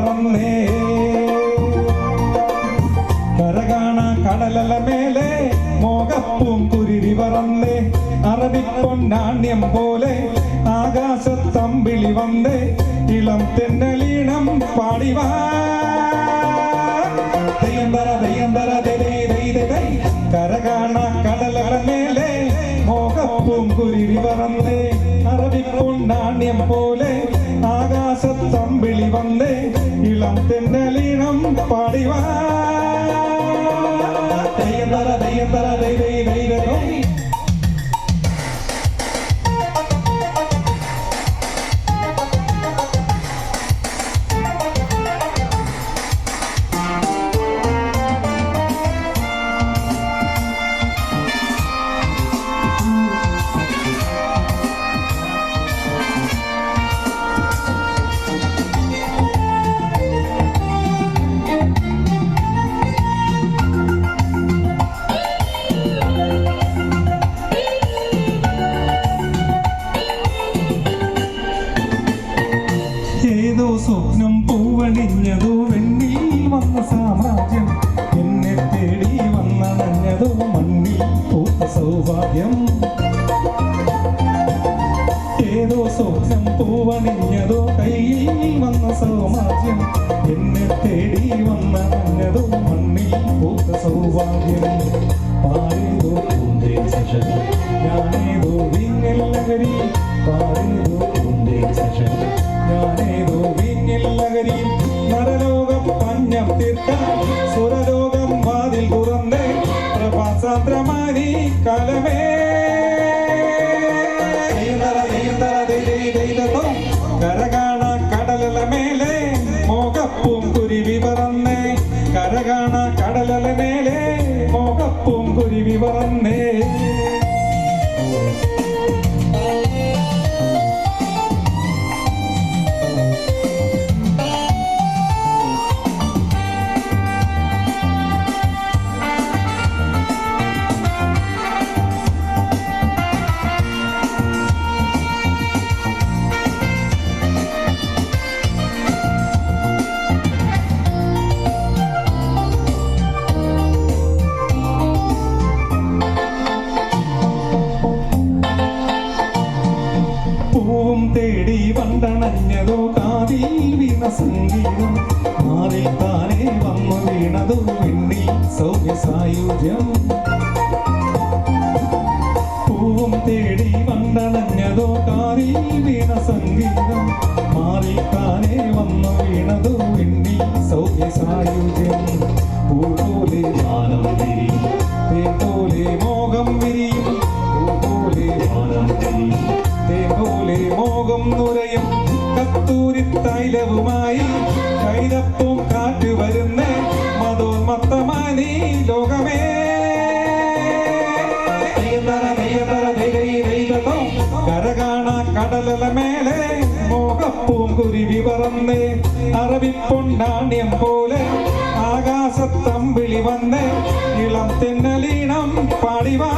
പറന്നേ കരകാണ കടലല മേലെ മോകപ്പും കുരുവി പറന്നേ അറബിപ്പൊന്നാണ്യം പോലെ ആകാശത്തമ്പിളി വന്നേ ഇളം തെന്നലീണം പാടിവാ കരകാണ കടലല മേലെ മോകപ്പും കുരുവി പറന്നേ അറബിപ്പൊന്നാണ്യം പോലെ ആകാശത്തമ്പിളി വന്നേ ഇളം തെന്നലീണം പാടിവാ ഏതോ സ്വപ്നം പൂവണിഞ്ഞതോ വെണ്ണിൽ വന്ന സാമ്രാജ്യം എന്നെ തേടി വന്നണഞ്ഞതോ മണ്ണിൽ പൂത്ത സൗഭാഗ്യം ഏതോ സ്വപ്നം പൂവണിഞ്ഞതോ കയ്യിൽ വന്ന സാമ്രാജ്യം എന്നെ തേടി വന്നണഞ്ഞതോ മണ്ണിൽ പൂത്ത സൗഭാഗ്യം പാടേതോ ഞാനേതോ വീഞ്ഞൽ നഗരി പാടേതോ ഞാനേതോ വീഞ്ഞിൽ നഗരിയിൽ നരലോകം പഞ്ഞം തീർക്കാൻ സുരലോകം വാതിൽ തുറന്നേ പ്രഭാസാന്ദ്രമാനി കാലമേ കരകാണ കടലല മേലെ മോകപ്പും കുരുവി പറന്നേ കരകാണ കടലല മേലെ മോകപ്പും കുരുവി പറന്നേ തേടി വണ്ടണഞ്ഞതോ കാതിൽ വീണ സംഗീതം മാറിൽ താനേ വന്നു വീണതോ വെണ്ണിൽ സൗമ്യ സായുജ്യം പൂവും തേടി വണ്ടണഞ്ഞതോ കാതിൽ വീണ സംഗീതം മാറിൽ താനേ വന്നു വീണതോ വെണ്ണിൽ സൗമ്യ സായുജ്യം പൂപോലെ മാനം വിരിയും തേപോലെ മോഹം വിരിയും പൂപോലെ മാനം വിരിയും തേപോലെ മോഹം നുരയും കത്തൂരി തൈലവുമായി കൈതപ്പും കാറ്റ് വരുന്നേ മതോന്മത്തമാനീ ലോകമേ കരകാണ കടലല മേലെ മോകപ്പൂം കുരുവി പറന്നേ അറബിപ്പൊന്നാണ്യം പോലെ ആകാശത്തമ്പിളി വന്നേ ഇളം തെന്നലീണം പാടിവാ